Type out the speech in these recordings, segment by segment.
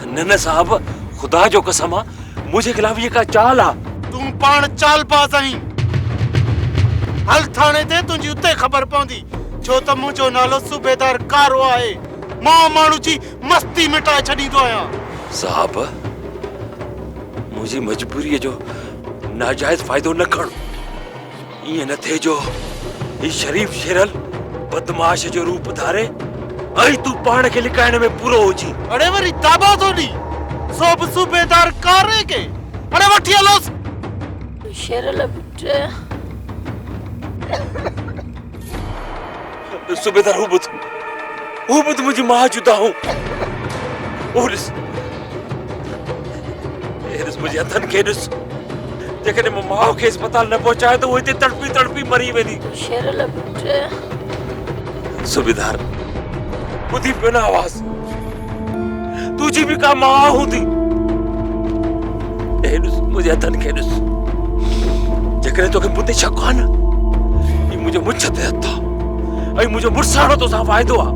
न साहब, खुदा जो कसम आ, मुझे खिलाफ ये का चाल आ। तू पाण चाल पास आई। हल थाने ते तुझी उते खबर पौंदी छो त मुझो नालो सूबेदार कारो आहे। मां मानू जी मस्ती मिटाए छडींदो आया। साहब, मुझी मजबूरी जो नाजायज फायदो न खण। ये न थे जो ये शरीफ शेरल बदमाश जो रूप धारे आई तू पाण के लिकाइण में पूरो हो जी। अरे वरी दाबो थोड़ी सब सूबेदार कारे के। अरे वठी हलोस शेरल पुत्र। सूबेदार हूँ बुध मुझे मां जुदा हूँ। और इस मुझे अथन के इस जेकने मां के अस्पताल न पहुंचाए तो वो इतने तड़पी मरी वेदी। शेरल पुत्र। सूबेदार बुधी पे ना आवाज तुझी भी का मां होती। मुझे अथन के इस जेकने तो के बुद्धि शकान ये मुझे मुच्छते था। आई मुझे मुरसानो तो सा फायदो आ।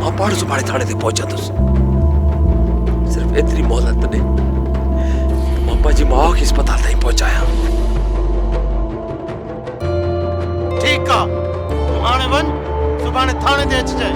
मां पाड़ सुभाणे थाने ते पहुंचा तो सिर्फ एतरी मोहलत ने मां जी मां के अस्पताल ताईं पहुंचाया। ठीक आ तू हाणे वन सुभाणे थाने ते अच जाए।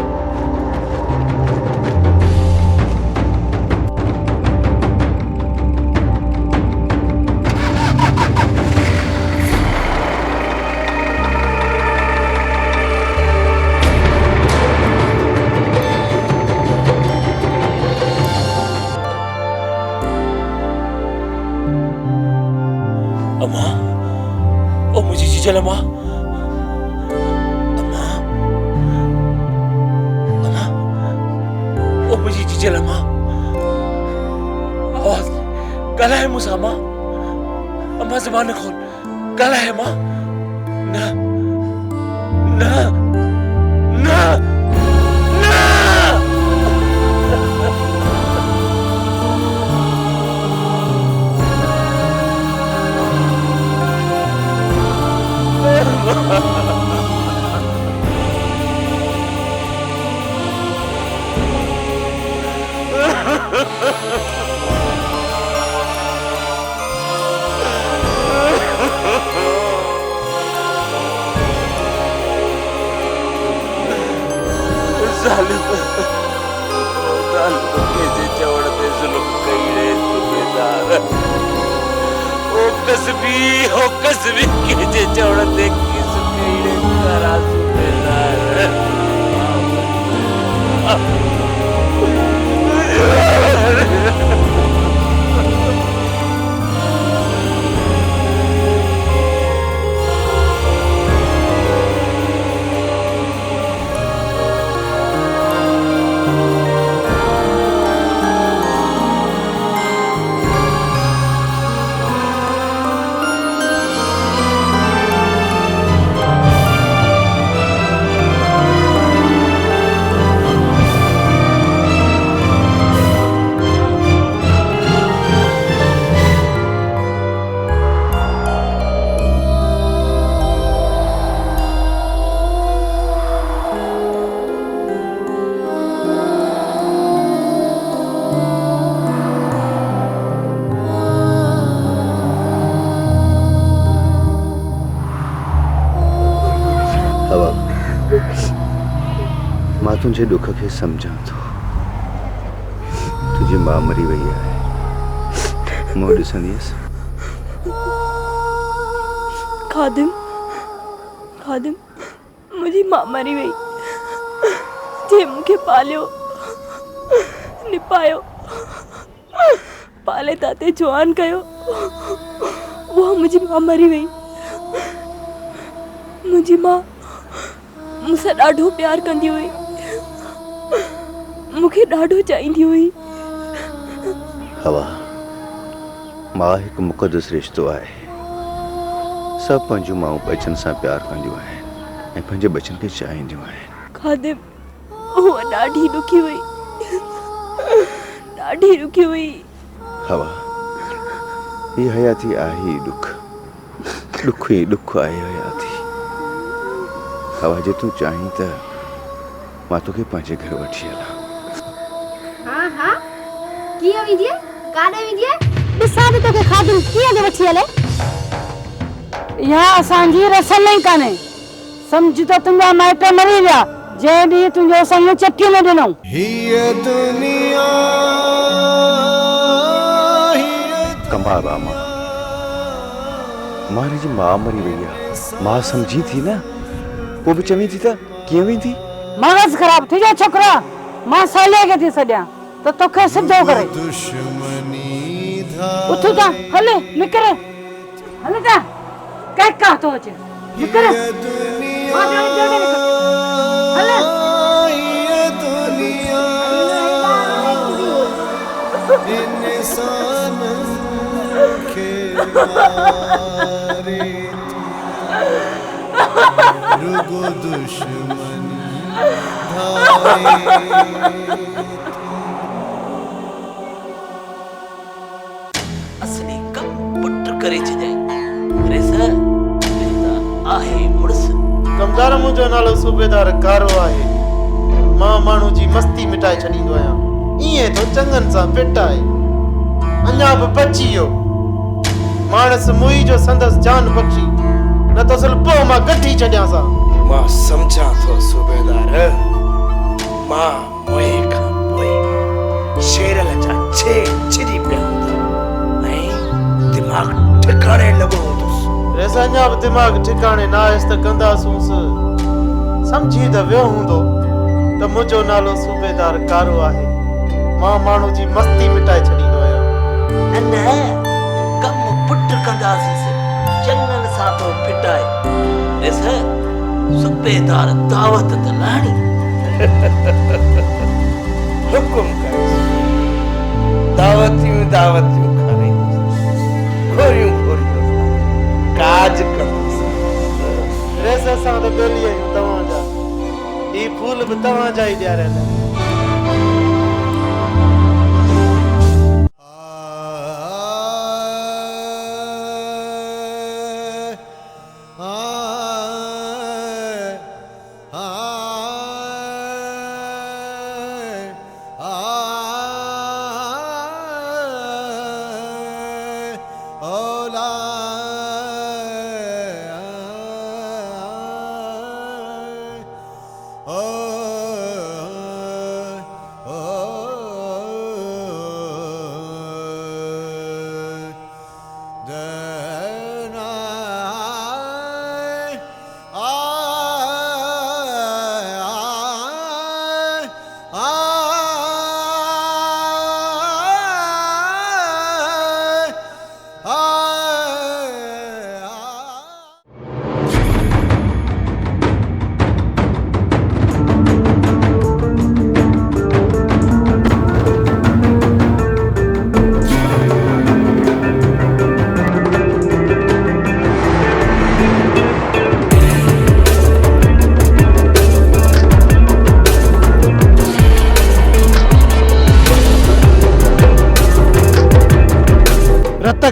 अम्मा, ओ मुझे चीचल अम्मा, अम्मा, अम्मा, ओ मुझे चीचल अम्मा, आवाज गला है मुझे अम्मा, अम्मा ज़बान खोल, गला है अम्मा, ना, ना, ना, ना। कसबी के जे चौड़ देख के सुकैड़े करा सूबेदार। मां तुझे दुख के समझा तो तुझी मां मरी वही है मो ॾिसंदीअस। खादिम खादिम मुझी मां मरी वही जे मुखे पालियो निपायो पाले ताते जवान कयो वो मुझी मां मरी वही। मुझी मां मुझसे ॾाढो प्यार कंदी हुई मुखे ॾाढो चाहींदी हुई। हवा मां एक मुक़दस रिश्तो आहे। सब पंहिंजूं माऊं बचन सां प्यार कंदियूं आहिनि ऐं पंहिंजे बचन खे चाहींदियूं आहिनि। खादिम वो ॾाढी दुखी हुई ॾाढी दुखी हुई। हवा ये हयाती आहे ही दुख दुख ही दुख आहे हयाती। हवा जे तू चाहीं त मां तोखे पंहिंजे घर वठी हलां। हाँ हाँ कीअं वेंदी आहे काॾे वेंदी आहे ॾिसां थी तोखे खाधू कीअं थी वठी हले इहा असांजी रसल ई कान्हे सम्झ त तुंहिंजा माइट मरी विया जंहिं ॾींहुं तुंहिंजो असांजो चटियूं न ॾिनऊं कमाल आहे मां जी मां मरी वई आहे मां समझी थी न पोइ बि चवीं थी त कीअं वेंदी मगज़ ख़राब तुंहिंजो छोकिरा मां साले खे थी सॾियां त तोखे सिधो करे उथ जा हले निकिर हले जा कैका थो अचे निकिर मां जाने जल्दी निकिर हले रुगो दुश्मनी असली कम पुट करे छॾे रेस आहे मुड़स कमदार मुंहिंजो नालो सूबेदार कारो आहे मां माण्हू जी मस्ती मिटाए छॾींदो आहियां ईअं तो चङनि सां फिट आहे अञा बि बची वियो माणस मुई जो संदसि जान बख़्शी न त असल पोइ मां गठी छॾियां सां मां सम्झां थो सूबेदार मां मोए खां पोइ शेरल जा छे छिरी पिया ऐं दिमाग़ ठिकाणे लॻो हूंदुसि रेस अञा बि दिमाग़ ठिकाणे न आयुसि त कंदासूंसि सम्झी त वियो हूंदो त मुंहिंजो नालो सूबेदार कारो आहे मां माण्हू जी मस्ती मिटाए छॾींदो आहियां न कम पुट कंदासीं चङनि सां तो फिटाए रेस सूबेदार दावत त लाणी हुकुम कर दावतियूं खाने खोरियूं काज कंदुसि रेस असां त बेली आहियूं तव्हांजा ही फूल बि तव्हांजा ई ॾियारियल आहिनि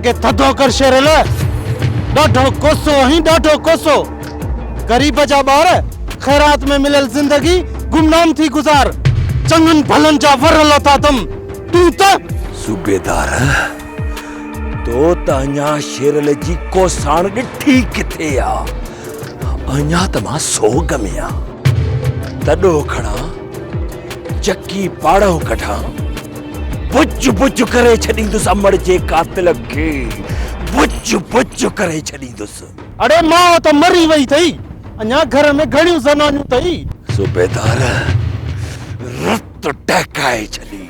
के थधो कर शेरल ॾाढो कोसो गरीब जा ॿार ख़ैरात में मिलियल जिंदगी गुमनाम थी गुज़ार चङनि भलनि जा वर लता तम तूं त सूबेदार तो त अञा शेरल जी कोसाण ॾिठी किथे आ अञा त मां सोग में आ तॾो खणा चकी पाड़ो कढां बुच करे छॾींदुसि अमर जे कातिल खे बुच करे छॾींदुसि अड़े मां त मरी वई थई अञा घर में घणियूं ज़नानियूं थई सूबेदार रत टहकाए छॾी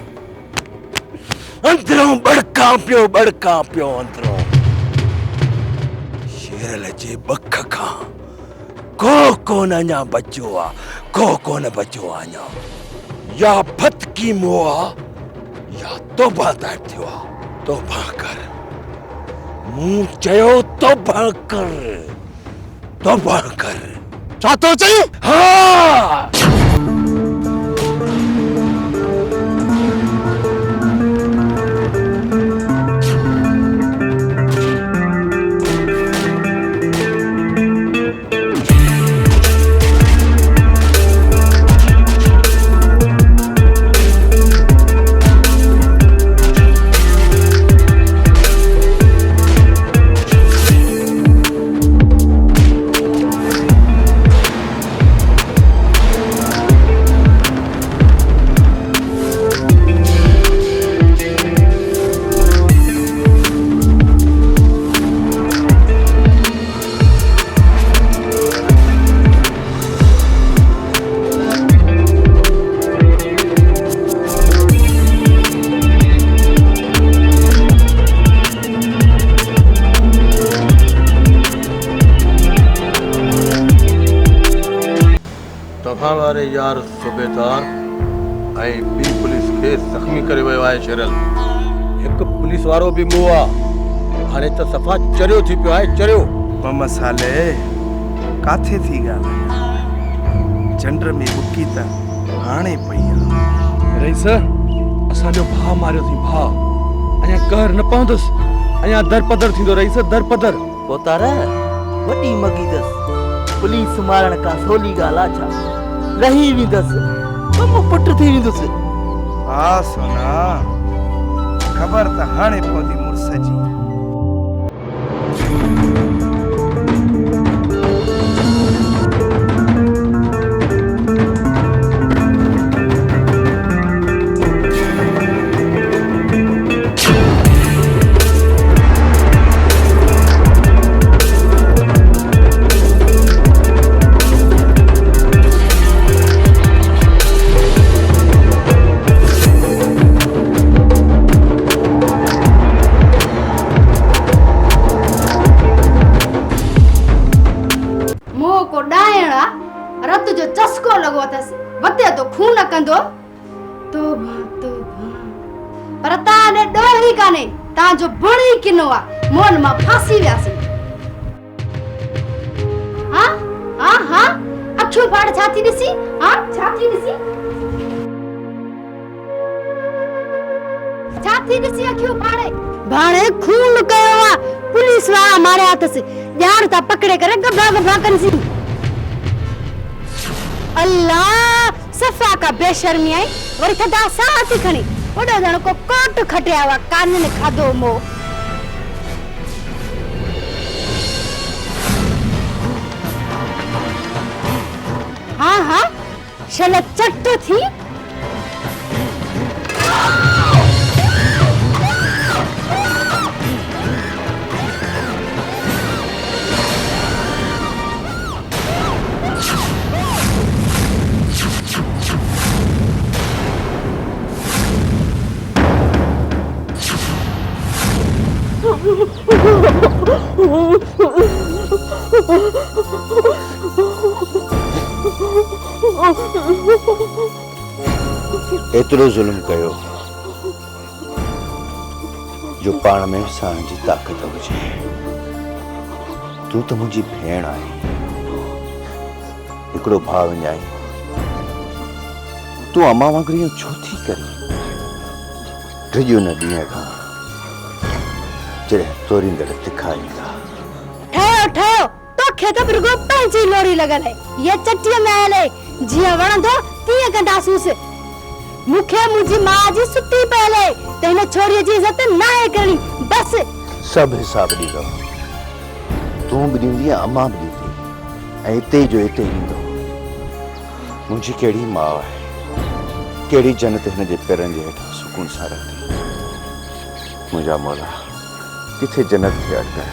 अंदरों बड़का पियो अंदरों शेरल जे बख खां को कोन अञा बचियो आ को कोन बचियो आ अञा या फतकी मोआ या तौबा ताइब थियो आ तौबा कर मूं चयो तौबा कर छा तो चई हाँ वारे यार सूबेदार ऐं ॿी पुलिस खे ज़ख़्मी करे वियो आहे शेरल। हिकु पुलिस वारो बि मुओ आहे। हाणे त सफ़ा चरियो थी पियो आहे, चरियो। मोहम्मद साले काथे थी ॻाल्हि चंड में बुकी त हाणे पई आहे। रईस, असांजो भाउ मारियो थी, भाउ। अञा कहर न पवंदुसि, अञा दरपदर थींदो। रईस, दरपदर। पोतार वॾी मगी दस पुलिस मारण का सोली ॻाल्हि आहे छा? रही वेंदसि, कमु पुट थी वेंदुसि। हा सोना, ख़बर त हाणे पवंदी मुड़ुस जी। रत जो चस्को लगो अथसि, वते तो खून कंदो। तोबा तोबा, पर तां ने ॾोही काने, तां जो बणी किनो आ, मोन मां फांसी वियासी। हां हां हां, अखियूं फाड़ छाती ॾिसी, हां छाती ॾिसी, छाती ॾिसी अखियूं फाड़े। भाणे खून कयो आ, पुलिस वारा मारिया अथसि, ॼाण ता पकड़े करे गभा गभा कंसी। अल्लाह, सफा का बेशर्मी आई, वरी थदा साथ खणी ओडो जण को कोट खटिया हुआ, कान ने खाधो मो। हाँ हाँ, शल चट थी। एतिरो ज़ुल्म कयो जो पाण में साण जी ताक़त हुजे। तूं त मुंहिंजी भेण आहीं, हिकिड़ो भाउ विञाई, तूं अम्मा वांगुरु ईअं छो थी करी? टिजो न ॾींहं खां जॾहिं तोरींदड़ तिखा ईंदा। ठहियो ठहियो, तोखे त रुगो पंहिंजी लोरी लॻल आहे। ये चटीअ में आयल आहे, जीअं वणंदो तीअं कंदासूंसि। मूंखे मुंहिंजी माउ जी सुती पयल आहे, त हिन छोरीअ जी इज़त न आहे करणी, बस। सभु हिसाब ॾींदो, तूं बि ॾींदी, अम्मा बि ॾींदी, ऐं हिते जो हिते ईंदो। मुंहिंजी कहिड़ी माउ आहे, कहिड़ी जन्नत हिन जे पेरनि जे हेठां सुकून सां रहंदी। मुंहिंजा मौला, किथे जन्नत खे अटकाए।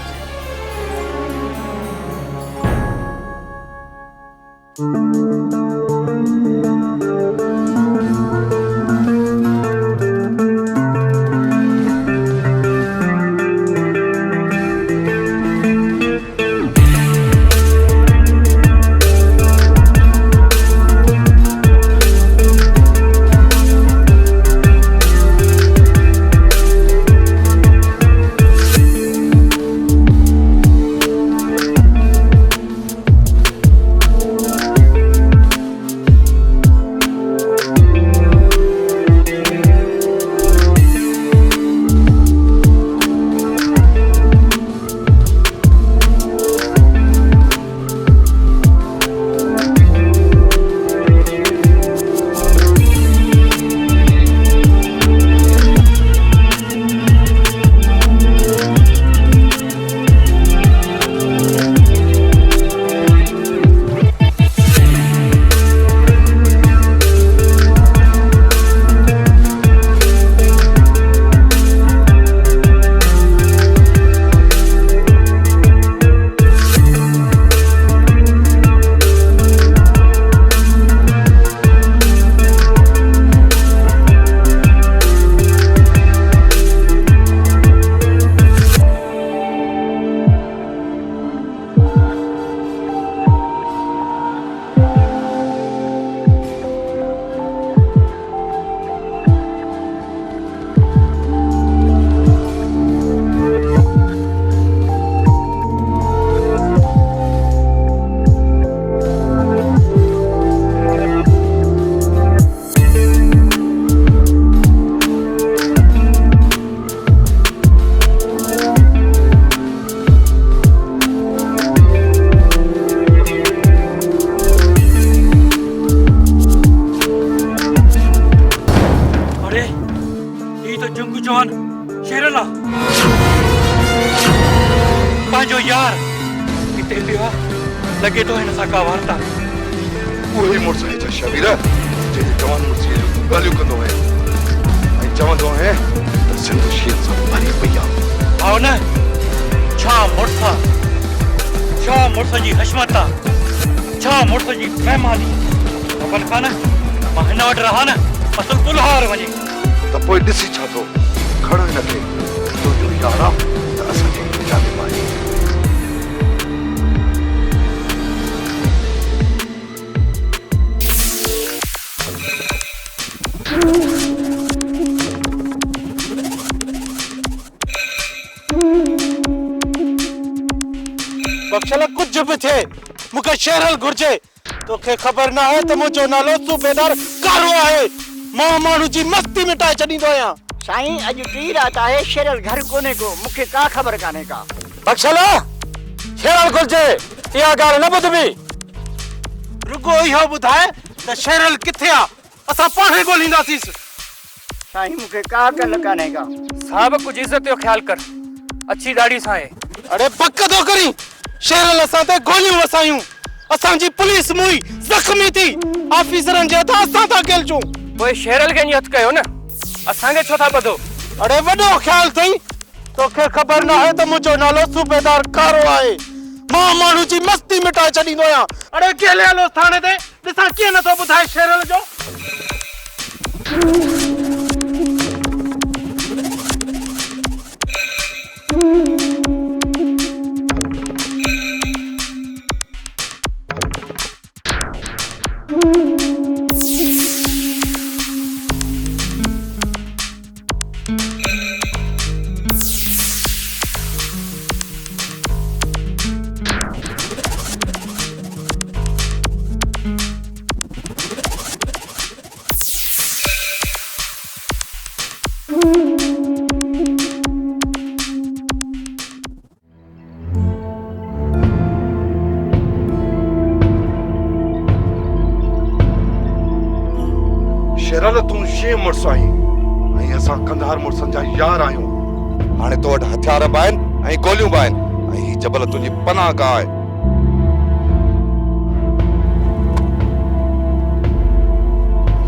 अरे ये तो जंगू जवान शेरला पांचो यार किते पिया लगे तो हिन सां का वार्ता उहे मुड़स है शबीर जे जवान मुड़स जो गालियों कंदो है ऐं चवंदो है त सिंध शेर सां भरी पई आहे आओ न छा मुड़स जी हशमत छा मुड़स जी मेहमानी अपन खान मां हिन वटि रहा न असल पुलहार वञे त पोइ ॾिसी छा थो खणो हिनखे तुंहिंजो यार आहे त असांजे जाने पाए बख्शला कुछ भी थे मुखे शेरल घुर्जे तोखे खबर ना है त मुंहिंजो नालो सूबेदार कारो आहे मां माण्हू जी मस्ती मिटाए छॾींदो आहियां साईं अॼु टी रात आहे शेरल घर कोने को मूंखे का ख़बर कान्हे का बख्शला शेरल घुर्जे इहा ॻाल्हि न ॿुधबी रुगो इहो ॿुधाए त शेरल किथे आहे असां पाणे ॻोल्हींदासीं साईं मूंखे का कल कान्हे का साहब कुछ इज्जत जो ख्याल कर अच्छी दाढ़ी सां आहे अरे पक तो करी शेरल असां ते गोलियूं वसायूं असांजी पुलिस मुई जख्मी थी ऑफिसरन जे हथ असां था गेलचूं पोइ शेरल खे हथ कयो न असांखे छो था ॿधो अरे वॾो ख्याल अथई तोखे ख़बर न आहे त मुंहिंजो नालो सूबेदार कारो आहे मां माण्हू जी मस्ती मिटाए छॾींदो आहियां अरे केले हलो थाणे ते ॾिसां कीअं नथो ॿुधाए शेरल जो शेरल तूं शे मुड़स आहीं ऐं असां कंधार मुड़सनि जा यार आहियूं हाणे तो वटि हथियार बि आहिनि ऐं गोलियूं बि आहिनि ऐं ही जबल तुंहिंजी पनाह गाह आहे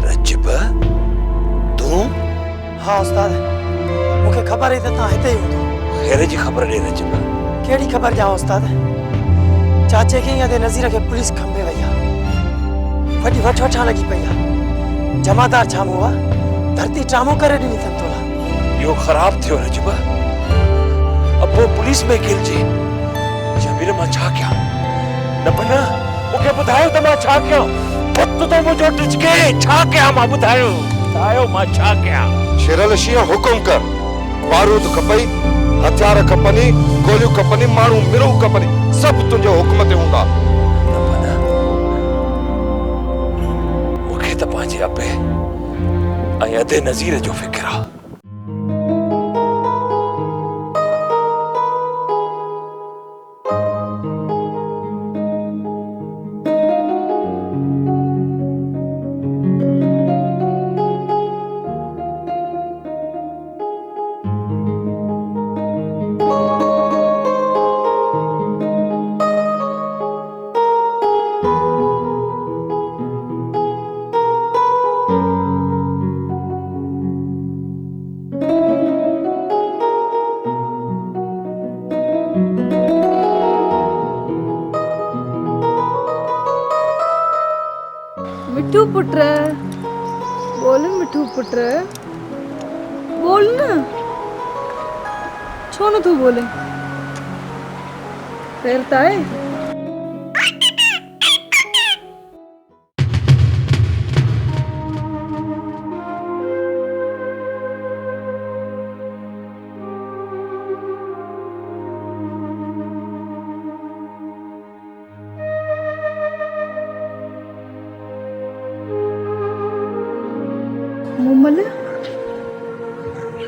रजब तूं हाँ उस्ताद मूंखे ख़बर है त तव्हां हिते ई हूंदो ख़ैर जी ख़बर ॾे रजब कहिड़ी ख़बर ॾियां उस्ताद चाचे खे या ते नज़ीर खे पुलिस खंबे वई आहे वॾी वठवठा लॻी पई आहे जमादार छा हुआ धरती ट्रामो करे ॾिनी अथनि तोला इहो ख़राब थियो रजब अब वो पुलिस में गिरजे शबीर मां छा कयां न पर मूंखे ॿुधायो त मां छा कयां पुत तो मुंहिंजो टिचके छा कयां मां ॿुधायो मां छा कयां शेरल शींहं हुकुम कर बारूद खपई हथियार खपनी गोलियूं खपनी माण्हू मिरूं खपनी सभु तुंहिंजे हुकुम ते हूंदा मूंखे त पंहिंजे अबे ऐं अधे नज़ीर जो फ़िक्र आहे मिठू पुत्र बोल मिठू पुत्र बोल ना छो न तू बोले तैरता है मोमल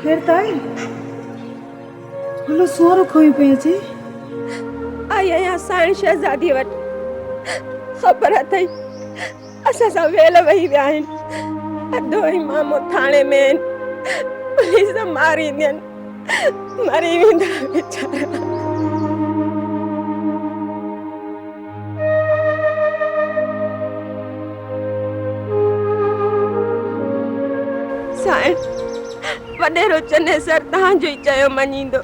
फिर ताई हलो सोरो खोई पे जे आई आया साईं शहजादी वट ख़बर अथई असां सां वेल वही विया आहिनि अधो ई मामो थाने में पुलिस मारी दिन मरी वेंदा बेचारा। साईं वडेरो चने सर तव्हांजो ई चयो मञींदो,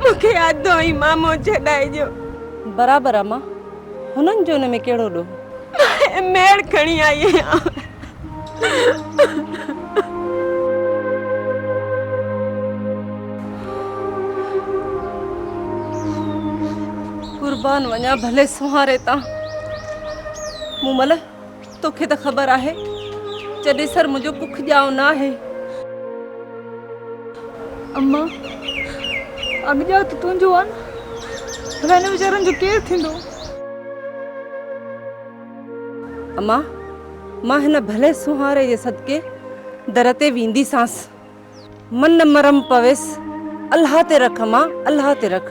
मूंखे अधो ई मामो छॾाइजो। बराबरि अम्मा, हुननि जो हिन में कहिड़ो ॾोह? मेड़ खणी आई आहियां। कुर्बान वञा भले सुहारे ता मूमल, तोखे त ख़बर आहे जॾहिं सर मुंहिंजो कुख ॼाओ न आहे। अम्मा अॻियां त तुंहिंजो आहे न, भला हिन वीचारनि जो केरु थींदो? अम्मा, मां हिन भले सुहारे जे सदके दर ते वेंदीसांसि। मन मरम पवेसि, अल्लाह ते रख अम्मा, अल्लाह ते रख।